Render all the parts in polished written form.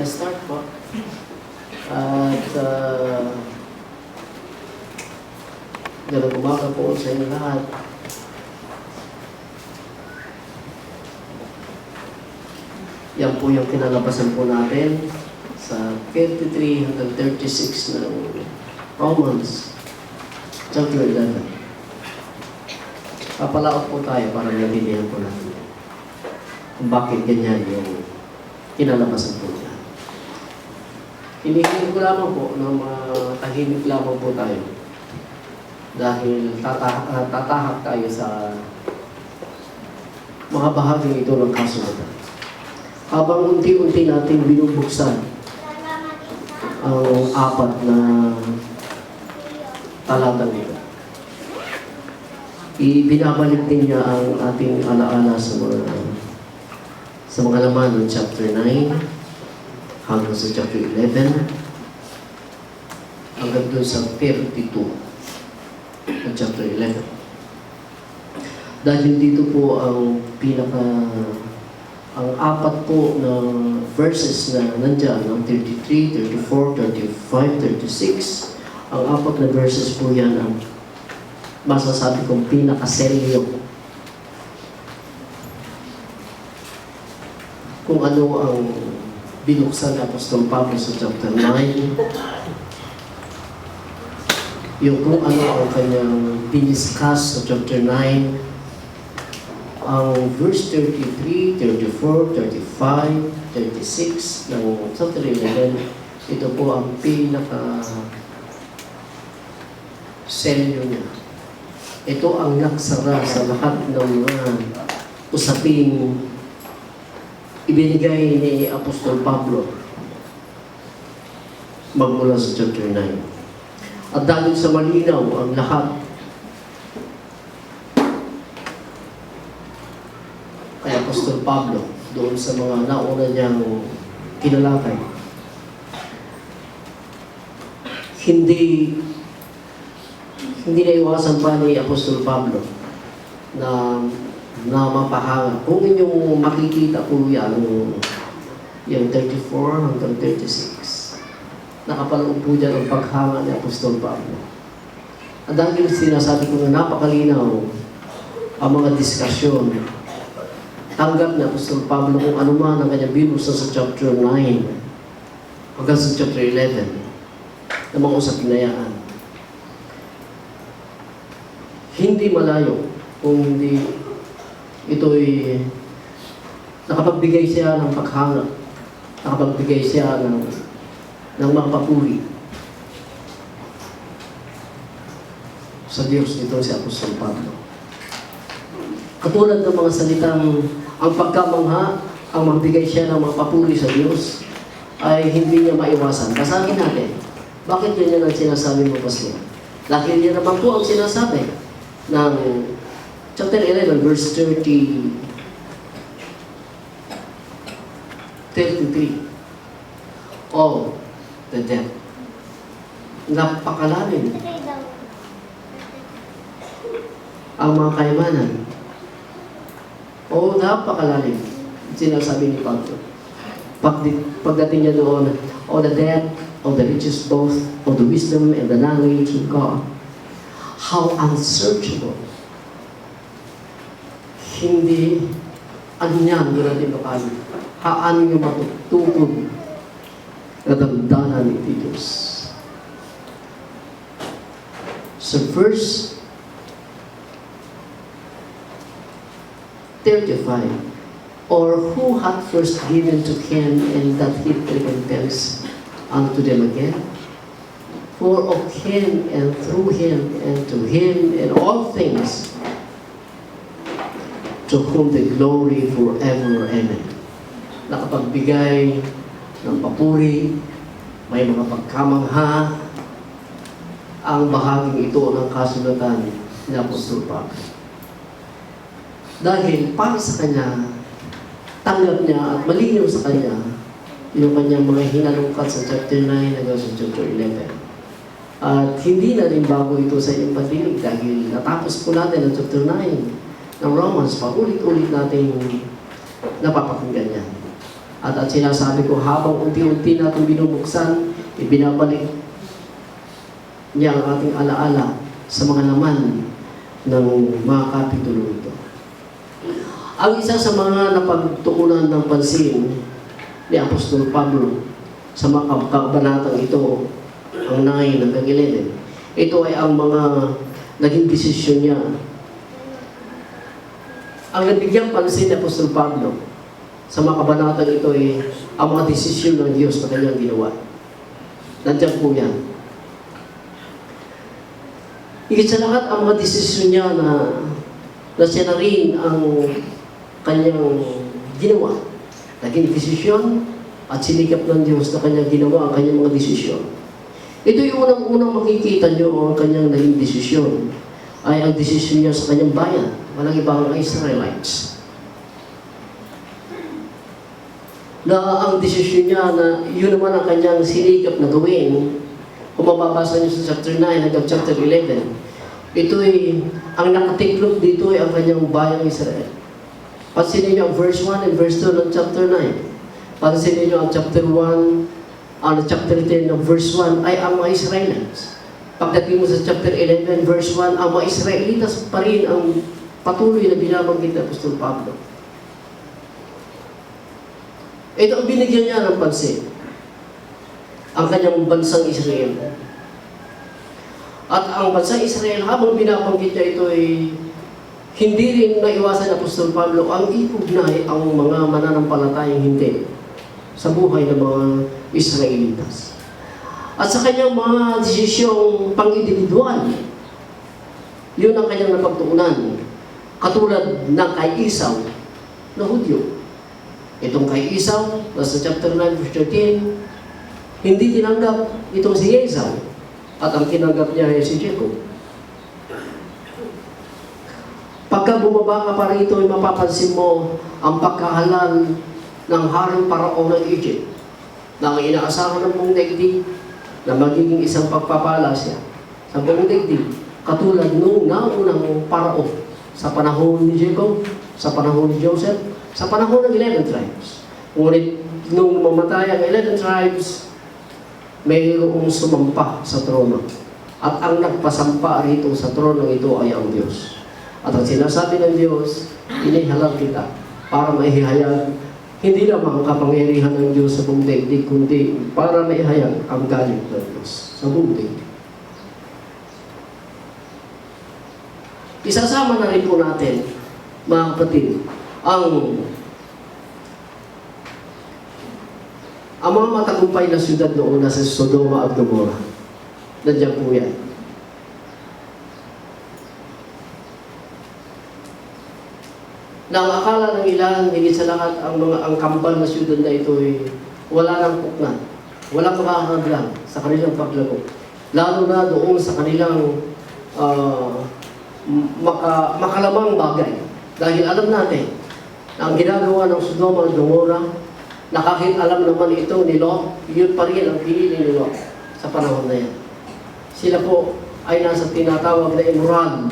Start po. At gano'ng umaga po sa inyo lahat. Yan po yung kinalabasan po natin sa 53 hanggang 36 ng Romans chapter 11. Papalaot po tayo para natindihan po natin kung bakit ganyan yung kinalabasan po niya. Hinihiling ko lamang po na tahimik lamang po tayo dahil tatahak tayo sa mga bahagi ito ng kasulatan. Habang unti-unti natin binubuksan ang apat na talata nito, ibinabalik din niya ang ating alaala sa mga laman ng chapter 9 hanggang sa chapter 11 hanggang doon sa 32 ng chapter 11. Dahil dito po ang apat po na verses na nandyan, ang 33, 34, 35, 36, ang apat na verses po yan ang masasabi kong pinakaselyo kung ano ang binuksan ni Apostol Pablo sa chapter 9, yung kung ano ang kanyang diniscuss sa chapter 9, ang verse 33, 34, 35, 36 ng chapter 11, ito po ang pinaka-selyo niya. Ito ang nagsara sa lahat ng mga usaping ibinigay ni Apostol Pablo magmula sa chapter 9. At dahil sa malinaw ang lahat, kay Apostol Pablo doon sa mga nauna niyang kinalakay, hindi naiwasan pa ni Apostol Pablo na mapahanga. Kung inyong makikita po yan, yung 34 hanggang 36, nakapaloob po dyan ang paghanga ni Apostol Pablo. At dahil sinasabi ko na napakalinaw ang mga diskusyon, tanggap ni Apostol Pablo kung ano man ang kanyang binusa sa chapter 9 hanggang sa chapter 11 ng mga usapin na yan. Hindi malayo kung hindi ito'y nakapagbigay siya ng paghanga, nakapagbigay siya ng mga papuri sa Diyos nito si Apostol Pablo. Katulad ng mga salitang ang pagkamangha, ang magbigay siya ng mga papuri sa Diyos, ay hindi niya maiwasan. Basahin natin. Bakit yun ang sinasabi mo, Pastor? Dahil yan naman po ang sinasabi ng chapter 11, verse 33. All the death. Napakalalim ang mga kayamanan. O napakalalim, sinasabi ni Pablo. Pagdating niya doon, all the depth, all the riches both, all the wisdom and the knowledge of God. How unsearchable. Hindi, ano niyan, hindi natin makali. Haan niyo matutukod na damdanan ni Diyos. Sa verse 35, or who hath first given to him, and that he recompense unto them again? For of him, and through him, and to him, and all things, to whom the glory forever. Amen. Nakapagbigay ng papuri, may mga pagkamangha, ang bahaging ito ng kasulatan ni Apostol Pablo. Dahil para sa kanya, tanggap niya at malinaw sa kanya yung kanyang mga hinalungkat sa chapter 9 hanggang sa chapter 11. At hindi na rin bago ito sa inyong pagdinig dahil natapos po natin ang chapter 9 ng Romans, paulit-ulit natin napapakinggan yan. At sinasabi ko, habang unti-unti natin binubuksan, ibinabalik niya ang ating alaala sa mga laman ng mga kapitulo ito. Ang isa sa mga napagtuunan ng pansin ni Apostol Pablo sa mga kabanatang ito, ang 9 hanggang 11, ito ay ang mga naging desisyon niya. Ang nabigyang pansin ni Apostol Pablo sa mga kabanatang ito ay ang mga desisyon ng Diyos na kanyang ginawa. Nandiyan po yan. Higit sa lahat, ang mga desisyon niya na siya na rin ang kanyang ginawa. Naging desisyon at sinikap ng Diyos na kanyang ginawa ang kanyang mga desisyon. Ito yung unang makikita nyo ang kanyang naging desisyon ay ang desisyon niya sa kanyang bayan. Walang ibang Israelites. Na ang desisyon niya na yun naman ang kanyang sinikap na gawin. Kung mababasa niyo sa chapter 9 hanggang chapter 11, ito ay, ang nakatiklop dito ay ang kanyang bayang Israel. Pansinin niyo ang verse 1 and verse 2 ng chapter 9. Pansinin niyo ang chapter 1, ang chapter 10 ng verse 1 ay ang mga Israelites. Pagdating mo sa chapter 11, verse 1, ang mga Israelitas pa rin ang patuloy na binabanggit ng Apostol Pablo. Ito ang binigyan niya ng pansin. Ang kanyang bansang Israel. At ang bansang Israel, habang binabanggit niya ito ay hindi rin naiwasan ng Apostol Pablo ang iugnay ang mga mananampalatayang hindi sa buhay ng mga Israelitas. At sa kanyang mga desisyong pang-individual, yun ang kanyang napagtuunan. Katulad ng kay Esau na Hudyo. Itong kay Esau, nasa chapter 9, verse 13, hindi tinanggap itong si Esau. At ang tinanggap niya ay si Jacob. Pagka bumaba ka pa rito, ay mapapansin mo ang pagkahalal ng haring Parao ng Egypt na ang inaasahan ng buong daigdig na magiging isang pagpapala siya sa buong daigdig, katulad nung naunang Parao sa panahon ni Jacob, sa panahon ni Joseph, sa panahon ng 11 tribes. Ngunit nung mamatay ang 11 tribes, mayroong sumampa sa trono. At ang nagpasampa rito sa trono ito ay ang Diyos. At ang sinasabi ng Diyos, inihalal kita para maihayag hindi lamang ang kapangyarihan ng Diyos sa buong daigdig, kundi para maihayag ang galit ng Diyos sa buong daigdig. Isasama na rin po natin, mga kapatid, ang mga matagumpay na syudad noon na sa Sodoma at Gomorrah. Nandiyan po yan. Na ang akala ng ilan, higit sa lahat, ang kambal na syudad na ito ay wala nang puknan. Walang makakaglang sa kanilang paglago. Lalo na doon sa kanilang makalamang bagay. Dahil alam natin na ang ginagawa ng Sodoma at Gomorrah, na kahit alam naman ito ni Lot, yun pa rin ang pinili ni Lot sa panahon na yan. Sila po ay nasa tinatawag na immoral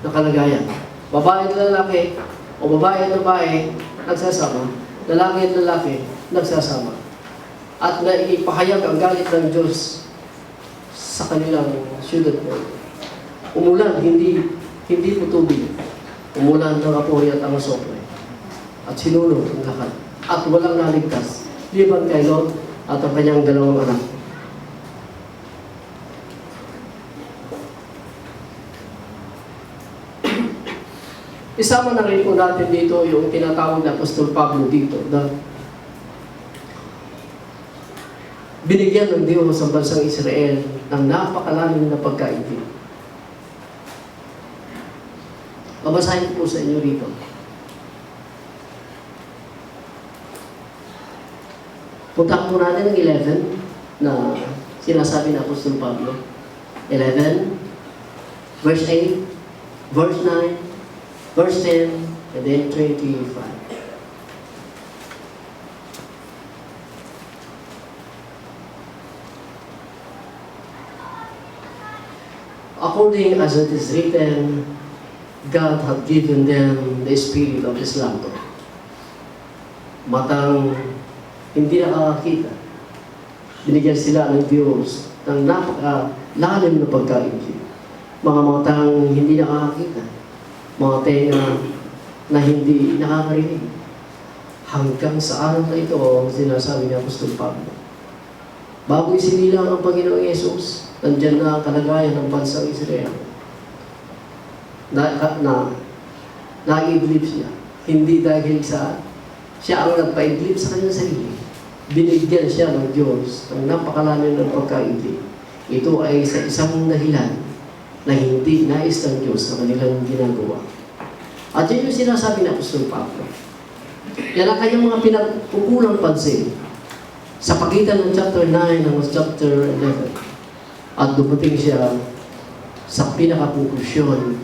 na kalagayan. Babae at lalaki, o babae at babae, nagsasama. Lalaki at lalaki, nagsasama. At naipahayag ang galit ng Diyos sa kanilang syudad po. Umulan, hindi po tubig. Umulan ng apoy at ang asopre. At sinulog ang lahat. At walang naligtas, liban kay Lot at ang kanyang dalawang anak. Isama na rin po natin dito yung tinatawag na Apostol Pablo dito na binigyan ng Diyos ang bansang Israel ng napakalalim na pagkaibig. Babasahin po sa inyo rito. Punta po natin ng 11 na sinasabi ng Apostol Pablo. 11, verse 8, verse 9, verse 10, and then 25. According as it is written, God hath given them the spirit of Islam. Matang hindi nakakakita. Binigyan sila ng Diyos ng napaka-lalim na pagkainggit. Mga tang hindi nakakakita. Mga tenga na hindi nakakarinig. Hanggang sa araw na ito, ang sinasabi ni Apostol Pablo. Bago isinilang ang Panginoong Yesus, nandyan na ang kalagayan ng bansang Israel. Na-idlip siya. Hindi dahil sa siya ang nagpa-idlip sa kanyang sarili. Binigyan siya ng Diyos ng napakalalim ng pagkainggit. Ito ay sa isang dahilan na hindi nais ng Diyos sa kanilang ginagawa. At yun yung sinasabi ni Apostol Pablo. Yan ang kanyang mga pinagpupulang pansin sa pagitan ng chapter 9 hanggang chapter 11. At dumating siya sa pinaka-conclusion.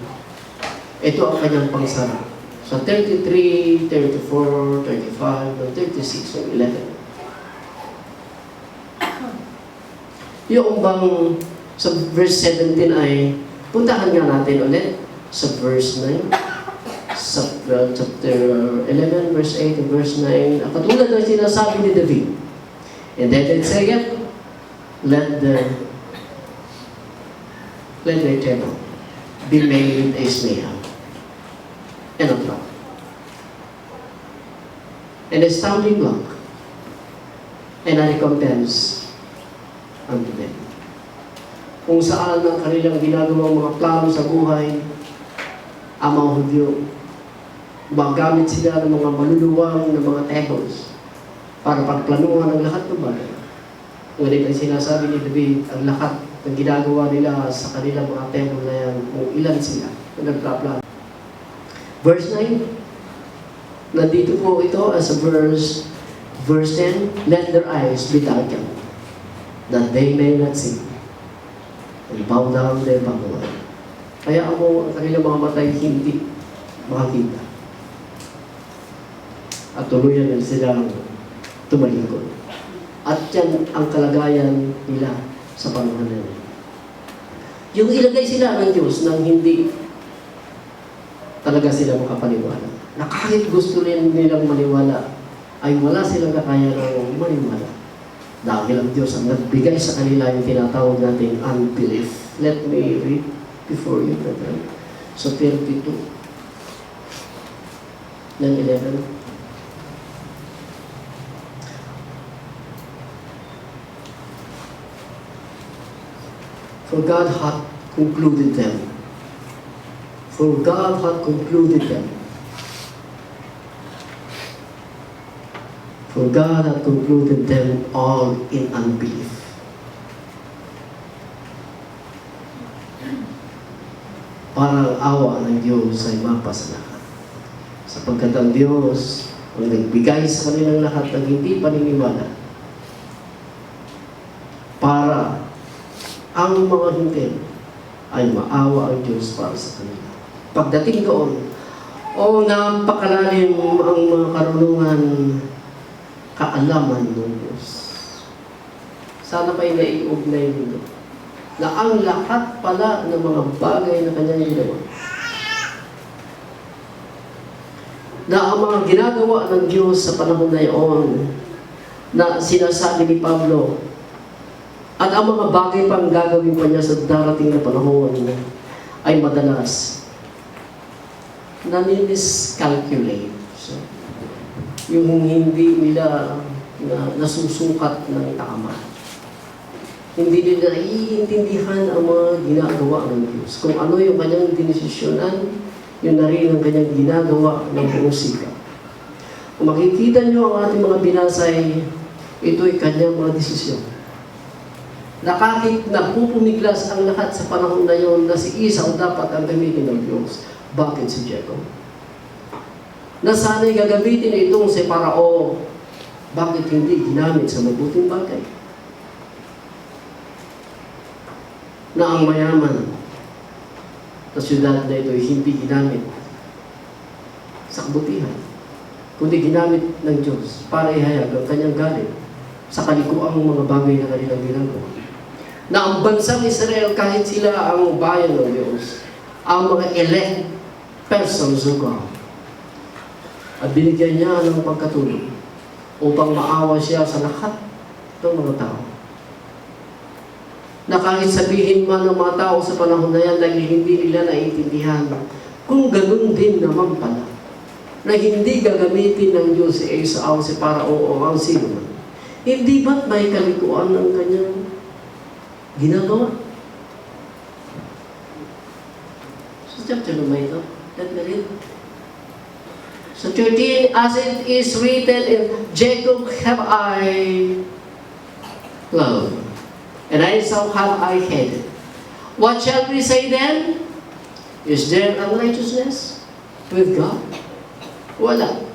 Ito ang kanyang pangsara. Sa 33, 34, 35, 36, and 11. Yung bang sa verse 17 ay, puntahan nga natin ulit sa verse 9. Sa chapter 11, verse 8 and verse 9. At katulad ng sinasabi ni David. And then it said, let their table be made a snare and a trap, and a stumbling block, and a recompense unto them. Kung saan ang kanilang ginagawang mga plano sa buhay, ang mga Hudyo, magamit sila ng mga maluluwang na mga tables para pagplanuhan ang lahat ng bagay. Ngunit ang sinasabi ni David, ang lahat ng ginagawa nila sa kanilang mga table na yan, kung ilan sila na nagplano. Verse 9, nandito po ito as a verse 10, let their eyes be darkened, that they may not see, and bow down their backward. Kaya ang kanilang mga matay hindi makakita. At tuluyan nila silang tumalikod. At yan ang kalagayan nila sa panahon na yun. Yung ilagay sila ng Diyos nang hindi talaga sila makapaniwala. Na kahit gusto rin nilang maniwala, ay wala silang kakayanang maniwala. Dahil ang Diyos ang nagbigay sa kanila yung tinatawag nating unbelief. Let me read before you, brethren. So 32 ng 11. For God hath concluded them. For God hath concluded them. For God hath concluded them all in unbelief. Para ang awa ng Diyos ay mapasalakan. Sapagkat ang Diyos ang nagbigay sa kanilang lahat ng hindi paniniwala para ang mga hindi ay maawa ang Diyos para sa kanila. Pagdating doon, napakalalim ang mga karunungan, kaalaman ng Diyos. Sana pa'y naiugnay nito na ang lahat pala ng mga bagay na kanyang ginawa, na ang mga ginagawa ng Diyos sa panahon na iyon, na sinasabi ni Pablo, at ang mga bagay pang gagawin pa niya sa darating na panahon ay madalas nanimiscalculate. So, yung hindi nila nasusukat ng tama. Hindi nila naiintindihan ang mga ginagawa ng Diyos. Kung ano yung kanyang dinesisyonan, yun na rin ang kanyang ginagawa ng buong sikap. Kung makikita nyo ang ating mga binasay, ito'y kanyang mga desisyon. Na kahit napupumiglas ang lahat sa panahon na yon na si Esau dapat ang gamitin ng Diyos. Bakit si Jacob? Na sana'y gagamitin itong si Parao, bakit hindi ginamit sa mabuting bagay? Na ang mayaman na syudad na ito ay hindi ginamit sa kabutihan, kundi ginamit ng Diyos para ihayag ang kanyang galit sa kalikuang mga bagay na kanilang ginagawa. Na ang bansang Israel, kahit sila ang bayan ng Diyos, ang mga elect persons of God, at binigyan niya ng pagkatulong upang maawa siya sa lahat ng mga tao. Na kahit sabihin man ng mga tao sa panahon na yan dahil hindi nila naiintindihan, kung ganun din naman pala, na hindi gagamitin ng Diyos si Esau, si Parao o ang sino man, hindi ba't may kalikuan ng kanyang ginagawa? So chapter naman ito, let me read. So 13, as it is written in Jacob have I loved, and Esau have I hated. What shall we say then? Is there unrighteousness with God? Wala.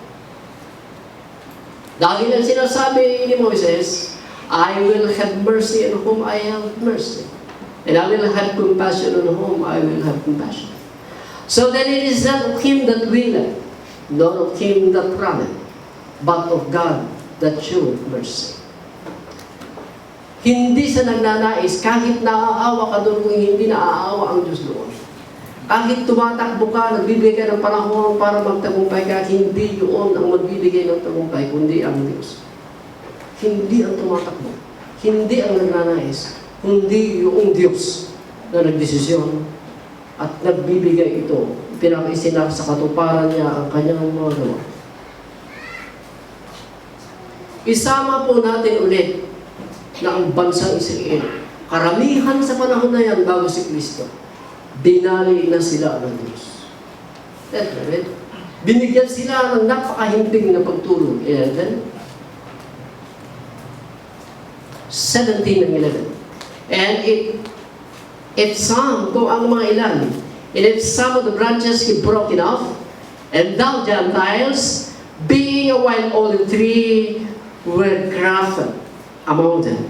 Dahil ang sinasabi ni Moses, I will have mercy on whom I have mercy, and I will have compassion on whom I will have compassion. So then it is not of him that willeth, nor of him that runneth, but of God that showeth mercy. Hindi sa nagnanais, kahit naaawa ka doon, kung hindi naaawa ang Diyos doon. Kahit tumatakbo ka, nagbibigay ka ng panahon para magtagumpay ka, hindi yun ang magbibigay ng tagumpay, kundi ang Diyos. Hindi ang tumatakbo, hindi ang nagnanais, kundi yung Diyos na nagdesisyon at nagbibigay ito, pinakisinak sa katuparan niya ang kanyang mga gawa. Isama po natin ulit na ang bansang Israel, karamihan sa panahon na yan bago si Kristo, binali na sila ng Diyos. Right? Binigyan sila ng napakahimping na pagtulong. 11, 17 and 11. And if some, kung ang mga ilan, and if some of the branches he broken off, and thou Gentiles, being a wild olive tree, were grafted among them.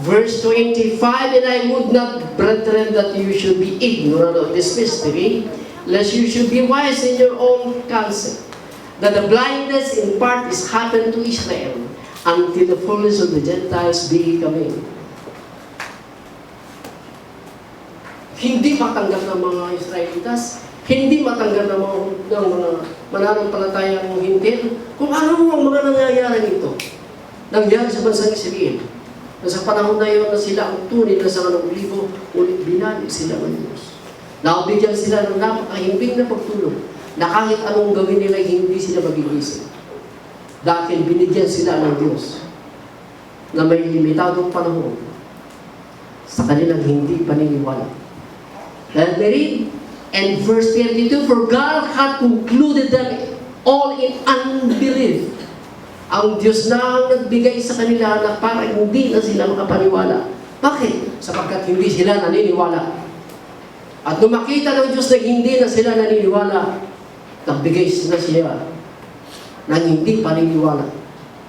Verse 25, and I would not, brethren, that you should be ignorant of this mystery, lest you should be wise in your own counsel, that the blindness in part is happened to Israel, until the fullness of the Gentiles be coming. Hindi matanggap ng mga Israelitas, hindi matanggap ng mga mananampalatayang hintil, kung ano ang mga nangyayari nito. Nangyari sa bansang Israel. Na sa panahon na yun na sila ang tunay na sa kanong libo, ulit binalik sila ng Diyos. Nakabigyan sila ng napakahimbing na pagtulong na kahit anong gawin nila, hindi sila magigising. Dahil binigyan sila ng Diyos na may limitadong panahon sa kanilang hindi paniniwala. Let me read. And verse 32, for God had concluded them all in unbelief. Ang Diyos na ang nagbigay sa kanila na parang hindi na sila makapaniwala. Bakit? Sapagkat hindi sila naniniwala. At nung makita ng Diyos na hindi na sila naniniwala, nagbigay na siya ng hindi paniniwala.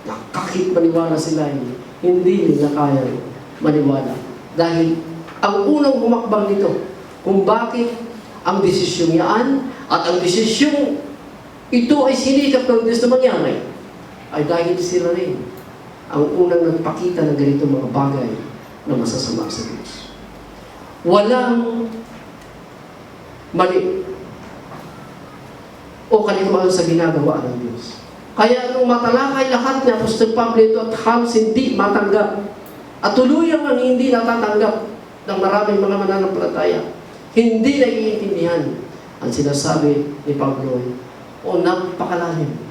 Na kahit maniwala sila, hindi nila kaya maniwala. Dahil ang unang humakbang nito, kung bakit ang desisyong yan at ang desisyong ito ay sinikap ng Diyos na mangyari, ay dahil sila rin ang unang nagpakita ng ganitong mga bagay na masasama sa Diyos. Walang mali o kalimutan sa ginagawa ng Diyos. Kaya nung matalakay lahat ni Apostol Pablo ito at halos hindi matanggap at tuluyang ang hindi natatanggap ng maraming mga mananampalataya, hindi naiintindihan ang sinasabi ni Pablo o napakalalim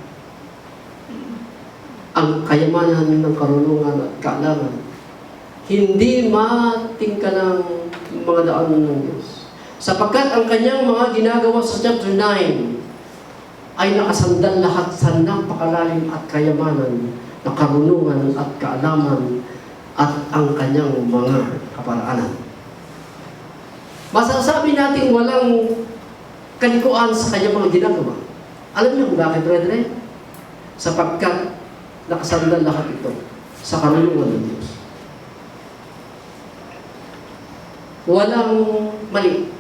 ang kayamanan ng karunungan at kaalaman. Hindi matingka ng mga daanan ng Diyos. Sapagkat ang kanyang mga ginagawa sa chapter 9 ay nakasandal lahat sa napakalalim at kayamanan na karunungan at kaalaman at ang kanyang mga kaparaanan. Masasabi natin walang kalikuan sa kanyang mga ginagawa. Alam niyo kung bakit, brethren? Sapagkat nakasandal lahat ito sa karunungan ng Diyos. Walang mali,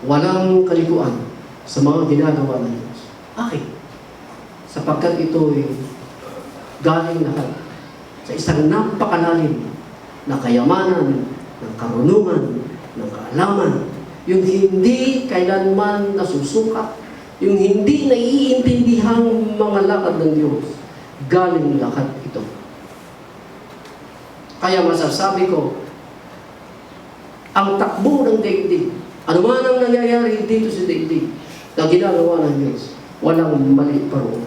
walang kalikuan sa mga ginagawa ng Diyos. Bakit? Sapagkat ito ay galing lahat sa isang napakalalim na kayamanan, ng karunungan, ng kaalaman, yung hindi kailanman nasusukat, yung hindi naiintindihang mga lakad ng Diyos, galing lahat ito. Kaya masasabi ko, ang takbo ng daigdig, ano man ang nangyayari dito sa daigdig, na ginagawa ng Diyos, walang mali pa roon.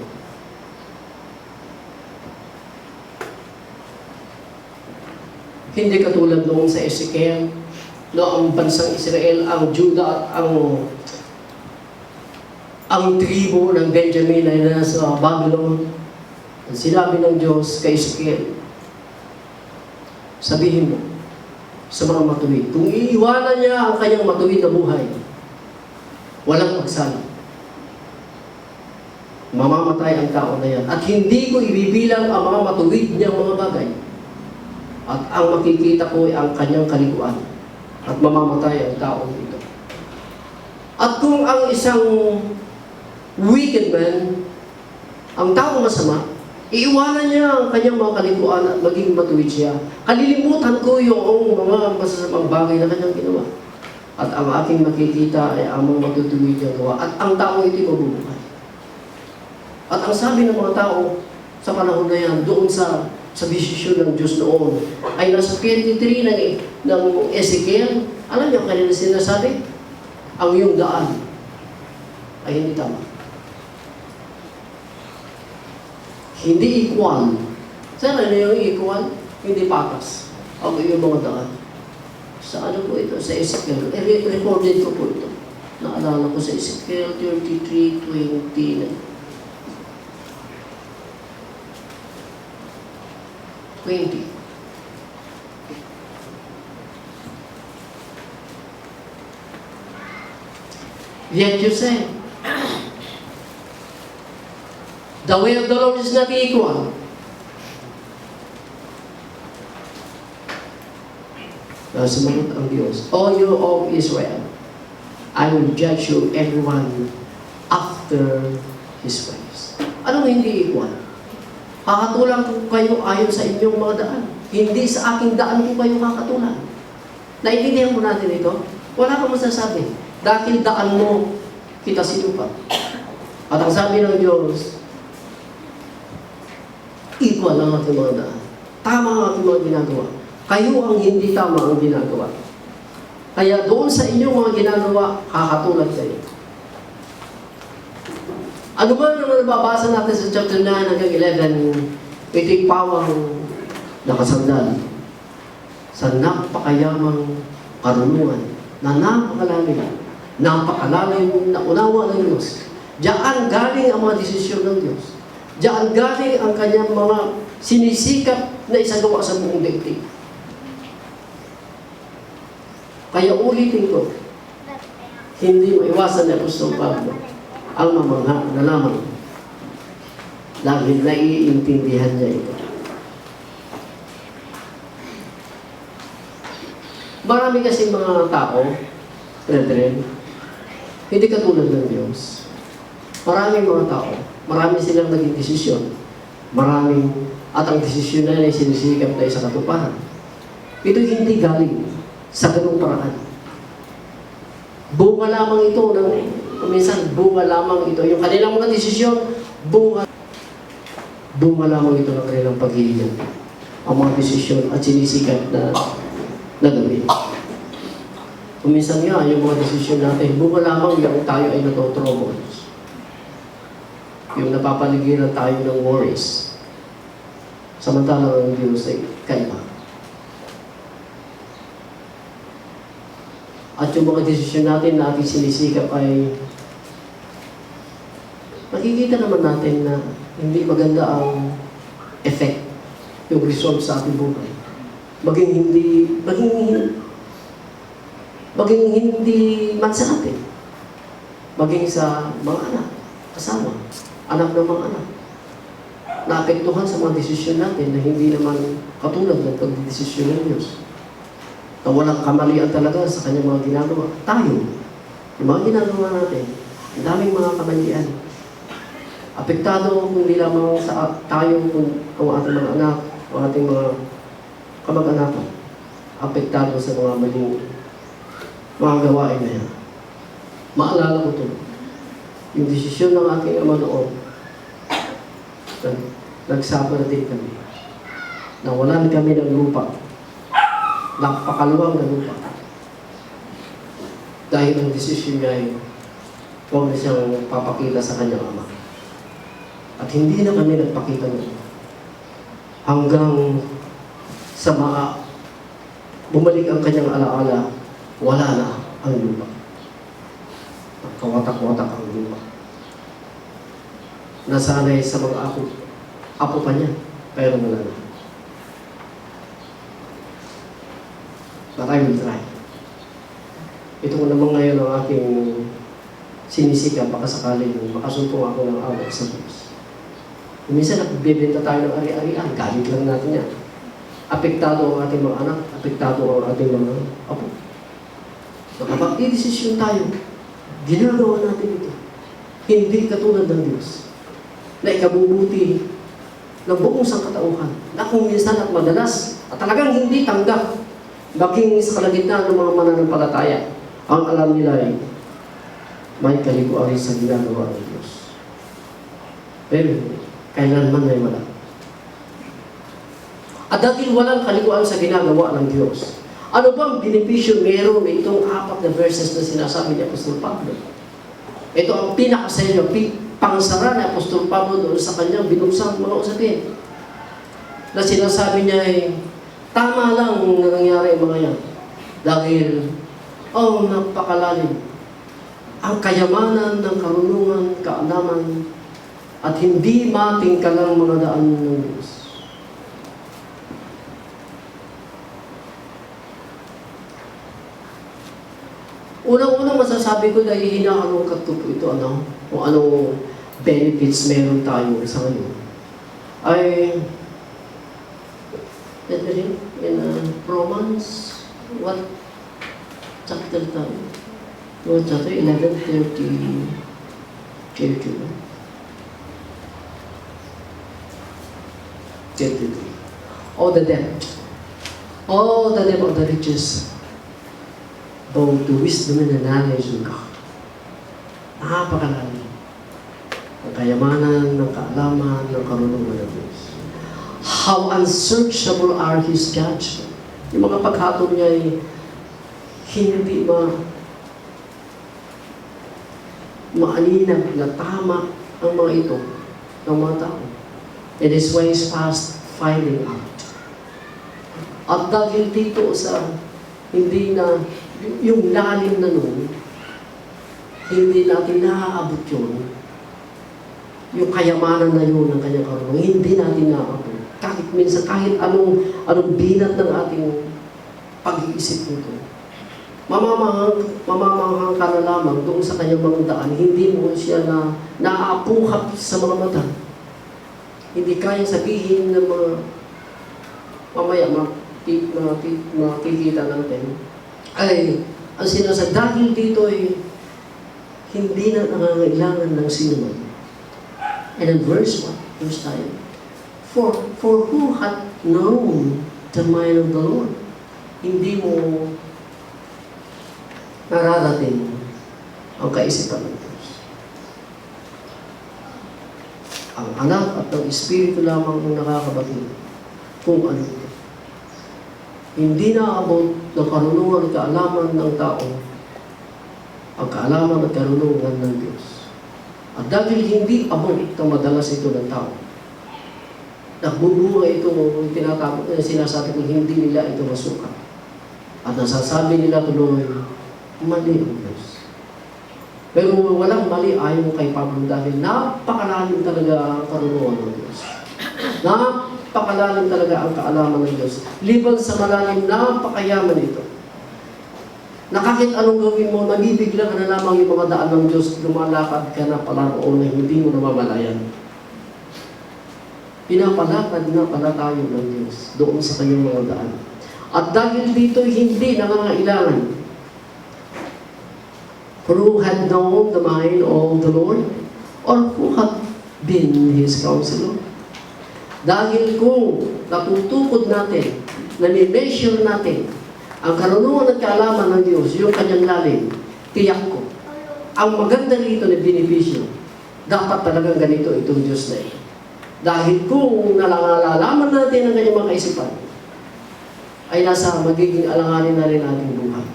Hindi katulad noon sa Ezekiel, no, ang bansang Israel, ang Judah at ang tribo ng Benjamin ay nasa Babylon. Ang sinabi ng Diyos kay Ezekiel, sabihin mo sa mga matuwid, kung iiwanan niya ang kanyang matuwid na buhay, walang pagsala. Mamamatay ang tao na yan. At hindi ko ibibilang ang mga matuwid niyang mga bagay. At ang makikita ko ay ang kanyang kalikuan. At mamamatay ang tao ito. At kung ang isang wicked man, ang tao masama, iiwanan niya ang kanyang mga kalikuan at maging matuwid siya. Kalilimutan ko yung mga masasamang bagay na kanyang ginawa. At ang aking makikita ay ang mga matutuwid niyang gawa. At ang tao ito'y mabubuhay. At ang sabi ng mga tao sa panahon na yan, doon sa desisyon ng Diyos noon, ay nasa 23 ng Ezekiel, alam niyo kanina sinasabi, ang iyong daan ay hindi tama. Hindi equal. Saan ano yung equal? Hindi patas ang iyong mga daan. Sa ano po ito? Sa Ezekiel. Recorded ko po ito. Naalala ko sa Ezekiel 33:20. 20. Yet you say, the way of the Lord is not equal. Sumagot ang Diyos, O you of Israel, I will judge you everyone after his ways. Anong hindi equal? Kakatulan ko kayo ayon sa inyong mga daan. Hindi sa aking daan ko kayo kakatulan. Naiintindihan mo natin ito? Wala kang masasabi. Dahil daan mo, kita sinupa. At ang sabi ng Diyos, equal ang ating mga daan. Tama ang ating mga ginagawa. Kayo ang hindi tama ang ginagawa. Kaya doon sa inyong mga ginagawa, kakatulan kayo. Ano ba naman nababasa natin sa chapter 9 hanggang 11? Ito'y pawang nakasandal sa napakayamang karunungan na napakalalim na unawa ng Diyos. Diyan galing ang mga desisyon ng Diyos. Diyan galing ang kanyang mga sinisikap na isagawa sa buong daigdig. Kaya ulitin ko, hindi maiwasan ni Apostol Pablo ang mamangha na lamang dahil naiintindihan niya ito. Marami kasi mga tao, brethren, hindi katulad ng Diyos. Maraming mga tao, marami silang naging desisyon. At ang desisyon na ay sinisikap na isa katuparan. Ito hindi galing sa ganung paraan. Bunga lamang ito ng minsan, bunga lamang ito. Yung kanilang mga desisyon, bunga lamang ito ng kanilang pag-iingat. Ang mga desisyon at sinisikap na gawin. Minsan nga, yung mga desisyon natin, bunga lamang yung tayo ay natotroubles. Yung napapaligiran tayo ng worries. Samantalang ang Diyos ay kaiba. At yung mga desisyon natin na ating sinisikap ay makikita naman natin na hindi maganda ang effect, yung result sa ating buhay. Maging hindi man sa atin. Maging sa mga anak, kasama, anak ng mga anak. Naapektuhan sa mga desisyon natin na hindi naman katulad ng pagdesisyon ng Diyos. Na walang kamalian talaga sa kanyang mga ginagawa. Tayo, yung mga ginagawa natin, ang daming mga kamalian. Apektado hindi lamang sa tayo kung ang ating mga anak, ang ating mga kamag-anakan. Apektado sa mga maling mga gawain na yan. Maalala ko ito. yung desisyon ng aking ama noon, nagsuffer din kami. Nawalan kami ng lupa. Napakaluwang na lupa. Dahil ang desisyon niya ay huwag na siyang papakita sa kanyang ama. At hindi na kami nagpakita noon. Hanggang sa bumalik ang kanyang alaala, wala na ang lupa. Kawatak-watak ang lupa. Nasanay sa mga apo pa niya, pero wala na. But I will try. Ito ko naman ngayon ang aking sinisika, baka sakaling makasumpong ako ng awat sa Diyos. Minsan nagbibenta tayo ng ari-arian, galit lang natin yan. Apektado ang ating mga anak, apektado ang ating mga apo. So kapag i-desisyon tayo, ginagawa natin ito. Hindi katulad ng Diyos na ikabubuti ng buong sangkatauhan na kung minsan at madalas at talagang hindi tanggap baging sa kalagitnaan ng mga mananampalataya, ang alam nila ay may kaliguan sa ginagawa ng Diyos. Pero kailanman ay wala. At dahil walang kaliguan sa ginagawa ng Diyos, ano bang benepisyo meron itong 4 na verses na sinasabi ni Apostol Pablo? Ito ang pinakasaya, pangsara ni Apostol Pablo doon sa kanyang binuksang mga usapin. Na sinasabi niya ay, tama lang na nangyari mga yan. Dahil, napakalalim. Ang kayamanan ng karunungan, kaalaman, at hindi matingkalang mga daan ng Diyos. Unang-unang masasabi ko dahil hinahalungkat ko po ito, kung anong benefits meron tayo sa ngayon, ay in Romans, what chapter tayo? Chapter 11:32. Oh, the depth of the riches, both the wisdom and the knowledge of God. Napakalalim. Ang kayamanan, ng kaalaman, ng karunungan ng Diyos. How unsearchable are His judgment. Yung mga paghatol niya ay hindi maaninag na tama ang mga ito ng mga tao. And His ways past finding out. At dahil dito sa hindi na yung lalim na nun, hindi natin naaabot yun. Yung kayamanan na yun ng kanyang karunungan, hindi natin naaabot. Kahit minsan, kahit anong binat ng ating pag-iisip nito. Mamamanghang ka na lamang doon sa kanyang mga daan, hindi mo siya na naaapuhap sa mga mata. Hindi kaya sabihin ng mga mamaya makikita natin. Ay, ang sinasabi, dahil dito ay hindi na nangangailangan ng sinuman. And in verse 1, verse 9, For who hath known the mind of the Lord? Hindi mo nararating ang kaisipan ng Diyos. Ang anak at ang Espiritu lamang ang nakakabatid kung ano ito. Hindi naabot ng karunungan at kaalaman ng tao ang kaalaman at karunungan ng Diyos. At dahil hindi abot ng madalas ito ng tao, nagbubunga ito, sinasabi ko, hindi nila ito masukat. At nasasabi nila tuloy, mali ang Diyos. Pero walang mali ayon kay Pablo dahil napakalalim talaga ang karunungan ng Diyos. Napakalalim talaga ang kaalaman ng Diyos. Liban sa malalim, napakayaman ito. Na kahit anong gawin mo, nabibigla ka na lamang yung mga daan ng Diyos, lumalakad ka na pala roon na hindi mo namamalayan. Pinapalakad na pala tayo ng Diyos doon sa kanyang mga daan. At dahil dito, hindi nangangailangan. For who had known the mind of the Lord? Or who had been His counselor? Dahil kung natutukod natin, nami-measure natin ang karunungan at kaalaman ng Diyos, yung kanyang lalim, tiyak ko, Ang maganda rito na benepisyo, dapat talagang ganito itong Diyos na ito. Dahil kung nalalaman natin ang kanyang mga kaisipan, ay nasa magiging alanganin na rin ating buhay.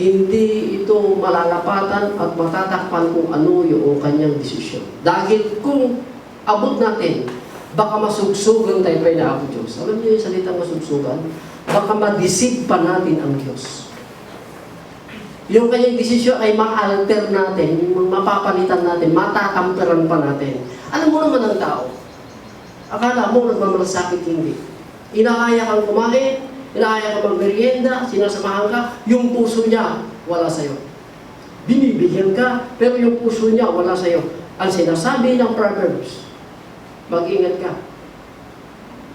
Hindi ito malalapatan at matatakpan kung ano yung kanyang desisyon. Dahil kung abot natin, baka masugsugan tayo pa na ako Diyos. Alam niyo yung salitang masugsugan? Baka madisip pa natin ang Diyos. Yung kanyang desisyon ay ma-alter natin, mapapalitan natin, matatamperan pa natin. Alam mo naman ang tao. Akala mo nagmamalasakit, hindi. Inaaya kang kumain, inaaya kang magmerienda, sinasamahan ka, yung puso niya wala sa'yo. Binibigyan ka, pero yung puso niya wala sa'yo. Ang sinasabi ng Proverbs, mag-ingat ka.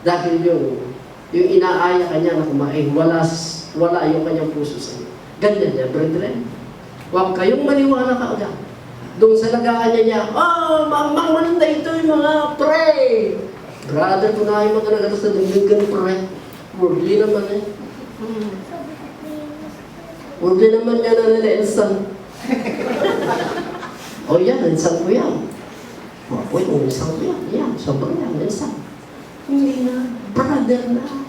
Dahil yung inaaya ka niya na kumain, wala yung kanyang puso sa'yo. Ganyan niya, brethren. Huwag kayong maniwala ka agad. Doon sa lagaan niya, magmanda ito yung mga pray. Brother, kung na yung mga nagatas na dagdagan pray. Worldly naman eh. Worldly naman yan na nila-insan. O yan, insan ko yan. Mapoy, insan ko yan. Yan, sobrang yan, insan. Hindi na, brother na.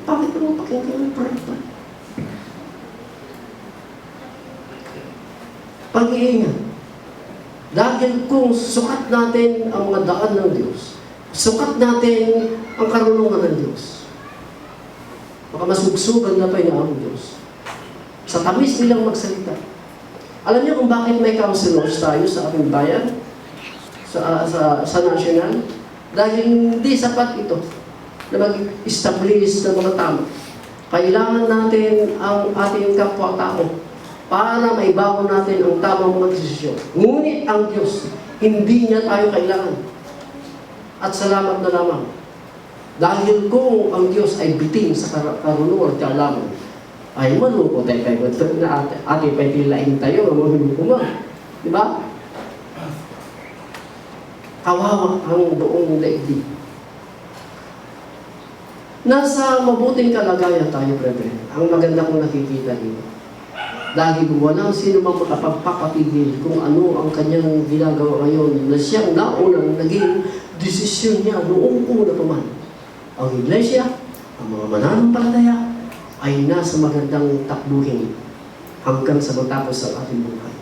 Bakit mo pakinggan yung pray pa? Pag-iingat. Dahil kung sukat natin ang mga daan ng Diyos, sukat natin ang karunungan ng Diyos, baka masugsugan na pa ang Diyos. Sa tamis nilang magsalita. Alam niyo kung bakit may counselors tayo sa ating bayan? Sa national? Dahil hindi sapat ito na mag-establish ng mga tama. Kailangan natin ang ating kapwa-tao para maibago natin ang tamang mga desisyon. Ngunit ang Diyos, hindi niya tayo kailangan. At salamat na lamang. Dahil kung ang Diyos ay bitin sa karunungan at kaalaman, ay malungkot tayo kayo. Ate paipilain tayo, mahulog mo. Di ba? Kawawa ang buong daigdig. Nasa mabuting kalagayan tayo, brethren. Ang maganda kong nakikita dito. Dahil walang sino mang makapagpapatigil kung ano ang kanyang ginagawa ngayon na siyang naunang naging desisyon niya noong una pa man. Ang iglesia, ang mga mananampalataya, ay nasa magandang takbuhin hanggang sa matapos ang ating buhay.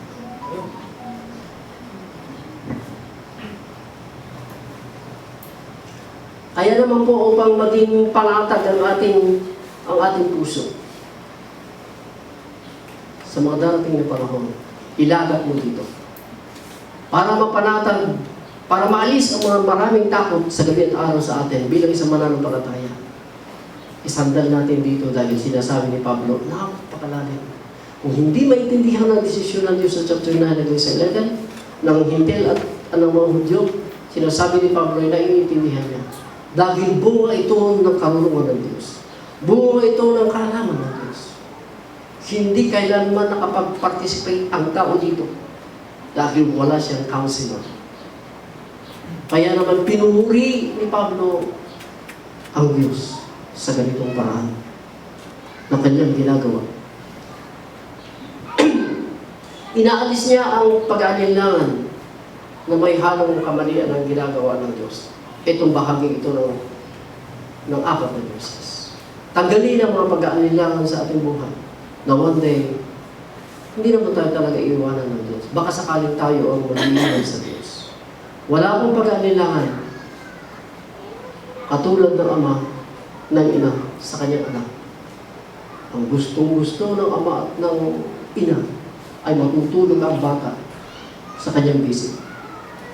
Kaya naman po upang maging panatag ang ating puso sa mga darating na panahon, ilagat mo dito. Para mapanatag, para maalis ang mga maraming takot sa gabi at araw sa atin bilang isang mananampalataya. Isandal natin dito dahil sinasabi ni Pablo, napakalalim. Kung hindi maintindihan ang desisyon ng Diyos sa chapter 9 hanggang sa 11, ng Hintil at ng mga Hudyo, sinasabi ni Pablo ay naiintindihan niya. Dahil bunga ito ng karunungan ng Diyos. Bunga ito ng kaalaman ng Diyos. Hindi kailanman nakapag-participate ang tao dito dahil wala siyang counselor. Kaya naman pinuri ni Pablo ang Diyos sa ganitong paraan na kanyang ginagawa. Inaalis niya ang pag-aalinlangan na may halong kamalian ang ginagawa ng Diyos. Itong bahagi ito ng apat na verses. Tanggalin ang mga pag-aalinlangan sa ating buhay. Na one day, hindi naman tayo talaga iiwanan ng Diyos. Baka sakaling tayo ang mag-iiwan sa Diyos. Wala akong pag-aalilangan. Katulad ng ama ng ina sa kanyang anak. Ang gustong-gusto ng ama at ng ina ay matutulog ang bata sa kanyang bisig.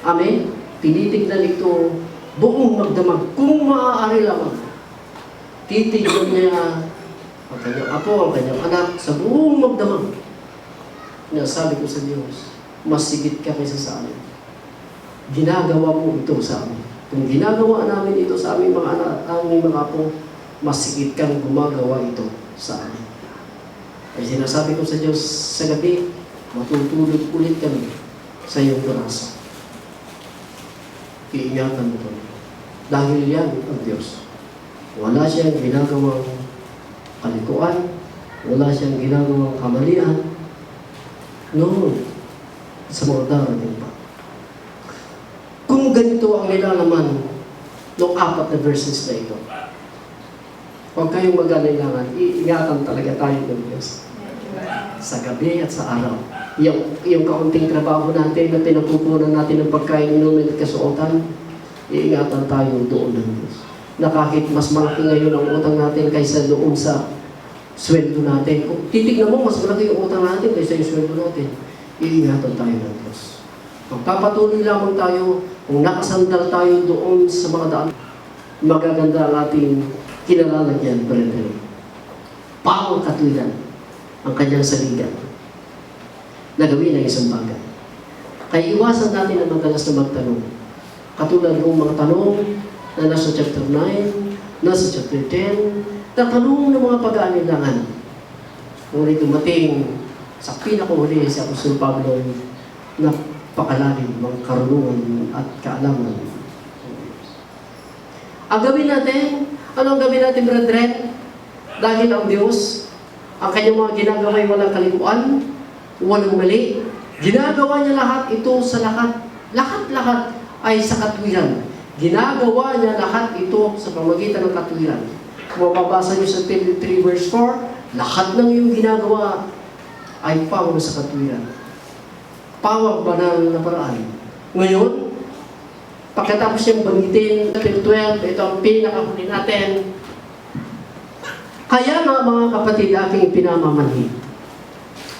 Amen? Tinitignan ito buong magdamag. Kung maaari lamang, titignan niya ang kanyang apo, ang kanyang anak, sa buong magdamag. Nasabi ko sa Diyos, mas sigit ka kaysa sa amin. Ginagawa mo ito sa amin. Kung ginagawa namin ito sa aming mga anak, aming mga apo, mas sigit kang gumagawa ito sa amin. Ay sinasabi ko sa Diyos, sa gabi, matutulog ulit kami sa iyong braso. Iingatan mo kami. Dahil yan ang Diyos. Wala siyang ginagawang kalikuan, wala siyang ginagawang kamalian, noon sa mga darating pa. Kung ganito ang nilalaman ng 4 na verses na ito, huwag kayong mag-alilangan, iingatan talaga tayo ng Diyos. Sa gabi at sa araw. Yung kaunting trabaho natin na pinagpupunan natin ng pagkain, inumin at kasuotan, iingatan tayo doon ng Diyos. Na kahit mas malaki ngayon ang utang natin kaysa doon sa sweldo natin. Kung titignan mo, mas malaki yung utang natin kaysa yung sweldo natin. Iingatan tayo ng Diyos. Magpapatuloy lamang tayo, kung nakasandal tayo doon sa mga daan, magaganda ang ating kinalalagyan, brethren. Pawang katwiran ang kanyang saligan na gawin ang isang bagay. Kaya iwasan natin ang madalas na magtanong. Katulad ng mga tanong na nasa chapter 9, nasa chapter 10, na tanong ng mga pag-aalilangan. Ngunit dumating sa pinakahuli si Apostol Pablo na pakalalim mga karunungan at kaalaman. Ang gawin natin, anong gawin natin, brethren? Dahil ang Diyos, ang kanyang mga ginagawa ay walang kalikuan, walang mali. Ginagawa niya lahat ito sa lahat. Lahat-lahat ay sa katwiran. Ginagawa niya lahat ito sa pamagitan ng katwiran. Kung mababasa niyo sa 3 verse 4, lahat ng iyong ginagawa ay pawang sa katwiran. Pawang banal na paraan. Ngayon, pagkatapos niyang banggitin, chapter 12, ito ang pinakahuli natin. Kaya nga mga kapatid, aking pinamamanhid.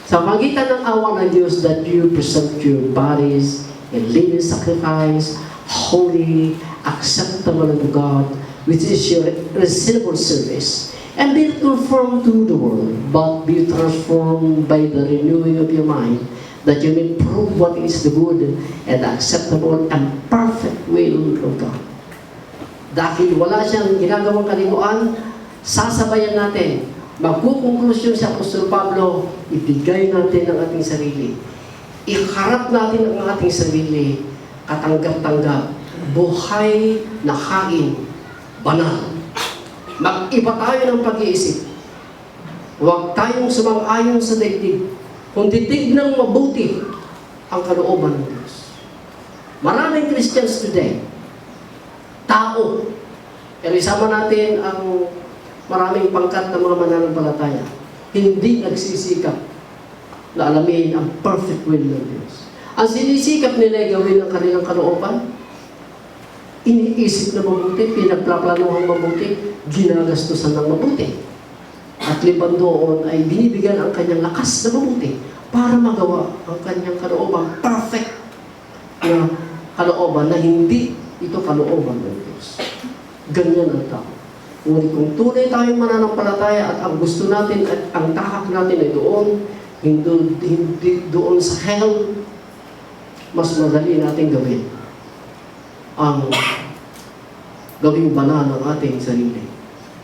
Sa magitan ng awa ng Diyos that you present your bodies in living sacrifice, holy, acceptable unto God, which is your reasonable service. And be not conformed to the world, but be transformed by the renewing of your mind, that you may prove what is the good and acceptable and perfect will of God. Dahil wala siyang ginagawang kalikuan, sasabayan natin. Magkukonklusyon si Apostol Pablo, ibigay natin ang ating sarili. Iharap natin ang ating sarili, katanggap-tanggap, buhay na hain, banal. Mag-iba tayo ng pag-iisip. Huwag tayong sumang-ayon sa daigdig, kundi tignang mabuti ang kalooban ng Diyos. Maraming Christians today, tao, pero isama natin ang maraming pangkat ng mga mananampalataya, hindi nagsisikap na alamin ang perfect will ng Diyos. Ang sinisikap nila ay gawin ang kanilang kalooban, iniisip na mabuti, pinagplaplanuhan mabuti, ginagastusan ng mabuti. At liban doon ay binibigyan ang kanyang lakas na mabuti para magawa ang kanyang kalooban, perfect na kalooban na hindi ito kalooban ng Diyos. Ganyan ang tao. Ngunit kung tunay tayong mananampalataya at ang gusto natin at ang tahak natin ay doon, hindi doon sa hell, mas madali natin gawin ang gawing banal ng ating sarili.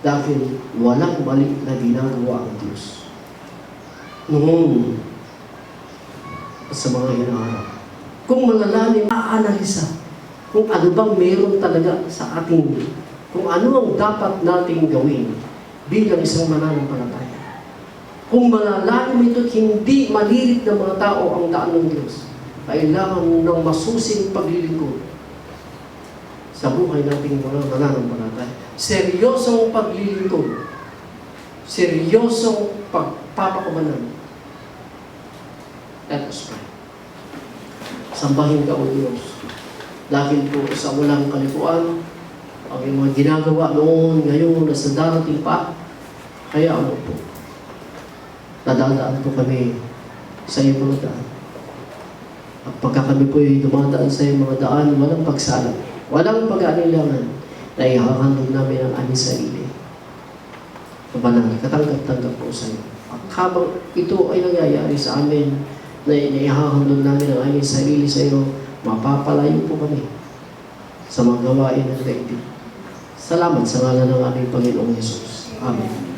Dahil walang mali na ginagawa ang Diyos. Noon, sa mga hinaharap. Kung malalalim, aanalisa kung ano bang meron talaga sa ating, kung ano ang dapat nating gawin bilang isang mananampalataya. Kung malalalim ito, hindi malilit ng mga tao ang daan ng Diyos. Kailangan ng masusing paglilingkod sa buhay nating mga mananampalataya. Seryosong paglilingkod. Seryosong pagpapakumanan. Let us pray. Sambahin ka, O Diyos. Dahil po sa walang kalikuan, ang mga ginagawa noon, ngayon, nasa darating pa, kaya ano po, nadadaan po kami sa iyong mga daan. At pagka kami po ay dumadaan sa iyong mga daan, walang pagsala, walang pag-aalilangan, na ihahandog namin ang aming sarili. Kabanang, katanggap-tanggap po sa iyo. At habang ito ay nangyayari sa amin, na ihahandog namin ang aming sarili sa iyo, mapapalayo po kami sa mga gawain ng daigdig. Salamat sa ngalan ng aming Panginoong Yesus. Amen.